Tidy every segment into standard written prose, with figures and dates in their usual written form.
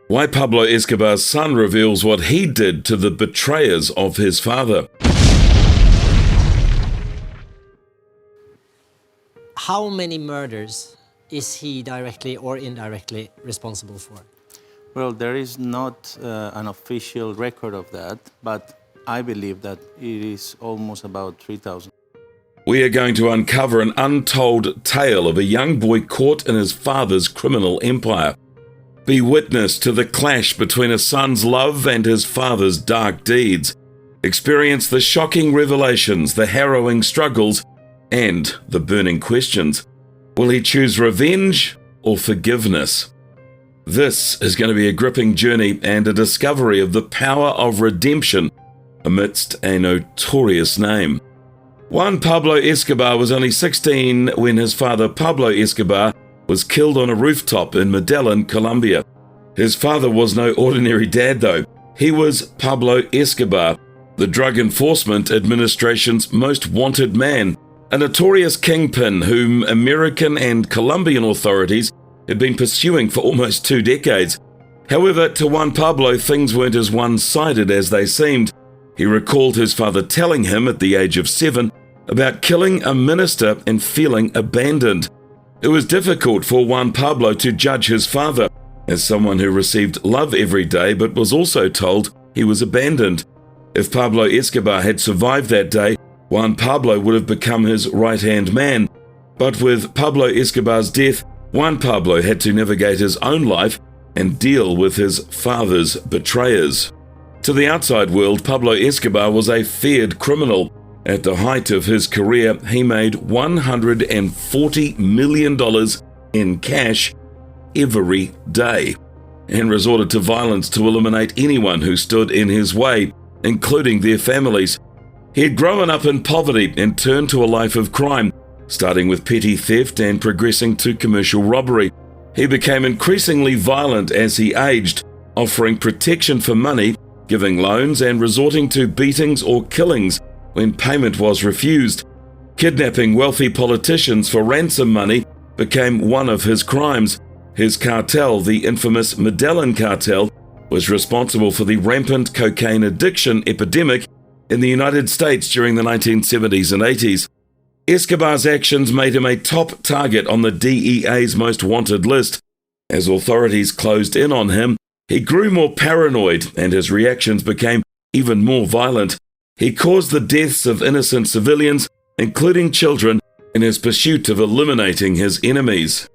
Why Pablo Escobar's son reveals what he did to the betrayers of his father. How many murders is he directly or indirectly responsible for? Well, there is not an official record of that, but I believe that it is almost about 3,000. We are going to uncover an untold tale of a young boy caught in his father's criminal empire. Be witness to the clash between a son's love and his father's dark deeds. Experience the shocking revelations, the harrowing struggles, and the burning questions. Will he choose revenge or forgiveness? This is going to be a gripping journey and a discovery of the power of redemption amidst a notorious name. Juan Pablo Escobar was only 16 when his father Pablo Escobar was killed on a rooftop in Medellin, Colombia. His father was no ordinary dad though. He was Pablo Escobar, the Drug Enforcement Administration's most wanted man, a notorious kingpin whom American and Colombian authorities had been pursuing for almost 2 decades. However, to Juan Pablo, things weren't as one-sided as they seemed. He recalled his father telling him at the age of 7 about killing a minister and feeling abandoned. It was difficult for Juan Pablo to judge his father as someone who received love every day but was also told he was abandoned. If Pablo Escobar had survived that day, Juan Pablo would have become his right-hand man. But with Pablo Escobar's death, Juan Pablo had to navigate his own life and deal with his father's betrayers. To the outside world, Pablo Escobar was a feared criminal. At the height of his career, he made $140 million in cash every day and resorted to violence to eliminate anyone who stood in his way, including their families. He had grown up in poverty and turned to a life of crime, starting with petty theft and progressing to commercial robbery. He became increasingly violent as he aged, offering protection for money, giving loans, and resorting to beatings or killings when payment was refused. Kidnapping wealthy politicians for ransom money became one of his crimes. His cartel, the infamous Medellin Cartel, was responsible for the rampant cocaine addiction epidemic in the United States during the 1970s and 80s. Escobar's actions made him a top target on the DEA's most wanted list. As authorities closed in on him, he grew more paranoid and his reactions became even more violent. He caused the deaths of innocent civilians, including children, in his pursuit of eliminating his enemies.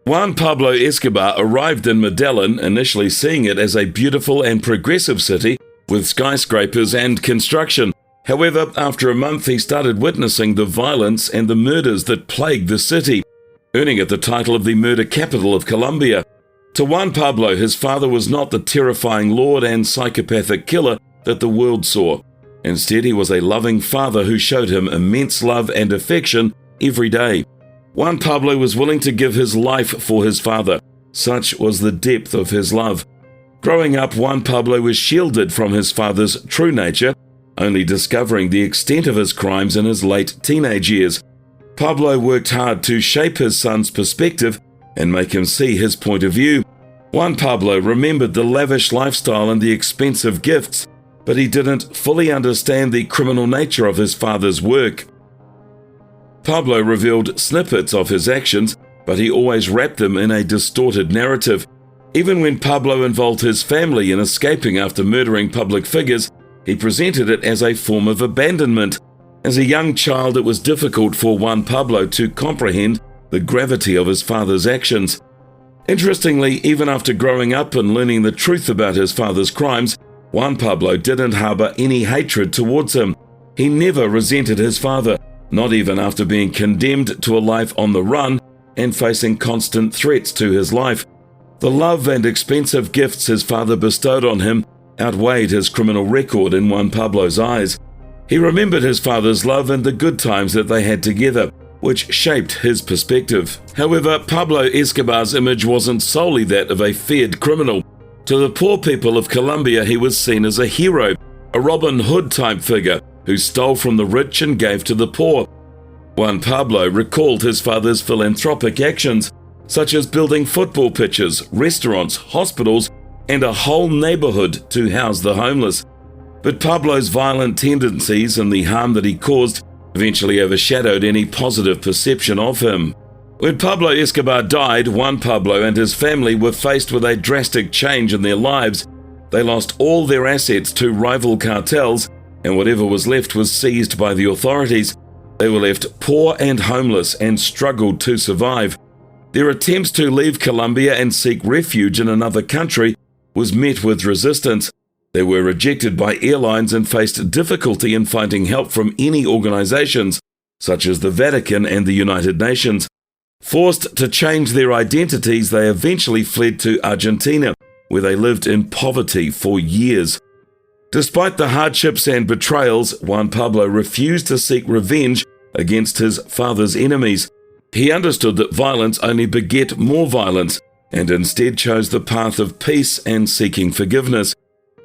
Juan Pablo Escobar arrived in Medellin, initially seeing it as a beautiful and progressive city with skyscrapers and construction. However, after a month he started witnessing the violence and the murders that plagued the city, earning it the title of the murder capital of Colombia. To Juan Pablo, his father was not the terrifying lord and psychopathic killer that the world saw. Instead, he was a loving father who showed him immense love and affection every day. Juan Pablo was willing to give his life for his father. Such was the depth of his love. Growing up, Juan Pablo was shielded from his father's true nature, only discovering the extent of his crimes in his late teenage years. Pablo worked hard to shape his son's perspective and make him see his point of view. Juan Pablo remembered the lavish lifestyle and the expensive gifts, but he didn't fully understand the criminal nature of his father's work. Pablo revealed snippets of his actions, but he always wrapped them in a distorted narrative. Even when Pablo involved his family in escaping after murdering public figures, he presented it as a form of abandonment. As a young child, it was difficult for Juan Pablo to comprehend the gravity of his father's actions. Interestingly, even after growing up and learning the truth about his father's crimes, Juan Pablo didn't harbor any hatred towards him. He never resented his father, not even after being condemned to a life on the run and facing constant threats to his life. The love and expensive gifts his father bestowed on him outweighed his criminal record in Juan Pablo's eyes. He remembered his father's love and the good times that they had together, which shaped his perspective. However, Pablo Escobar's image wasn't solely that of a feared criminal. To the poor people of Colombia, he was seen as a hero, a Robin Hood type figure who stole from the rich and gave to the poor. Juan Pablo recalled his father's philanthropic actions, such as building football pitches, restaurants, hospitals, and a whole neighborhood to house the homeless. But Pablo's violent tendencies and the harm that he caused eventually overshadowed any positive perception of him. When Pablo Escobar died, Juan Pablo and his family were faced with a drastic change in their lives. They lost all their assets to rival cartels, and whatever was left was seized by the authorities. They were left poor and homeless and struggled to survive. Their attempts to leave Colombia and seek refuge in another country was met with resistance. They were rejected by airlines and faced difficulty in finding help from any organizations, such as the Vatican and the United Nations. Forced to change their identities, they eventually fled to Argentina, where they lived in poverty for years. Despite the hardships and betrayals, Juan Pablo refused to seek revenge against his father's enemies. He understood that violence only beget more violence, and instead chose the path of peace and seeking forgiveness.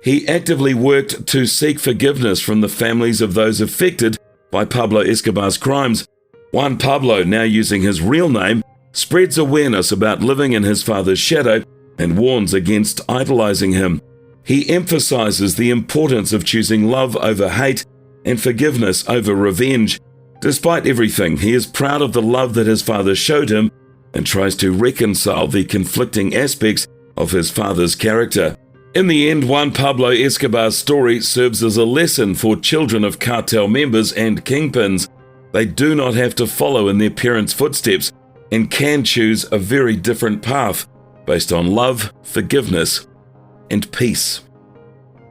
He actively worked to seek forgiveness from the families of those affected by Pablo Escobar's crimes. Juan Pablo, now using his real name, spreads awareness about living in his father's shadow and warns against idolizing him. He emphasizes the importance of choosing love over hate and forgiveness over revenge. Despite everything, he is proud of the love that his father showed him and tries to reconcile the conflicting aspects of his father's character. In the end, Juan Pablo Escobar's story serves as a lesson for children of cartel members and kingpins. They do not have to follow in their parents' footsteps and can choose a very different path based on love, forgiveness, and peace.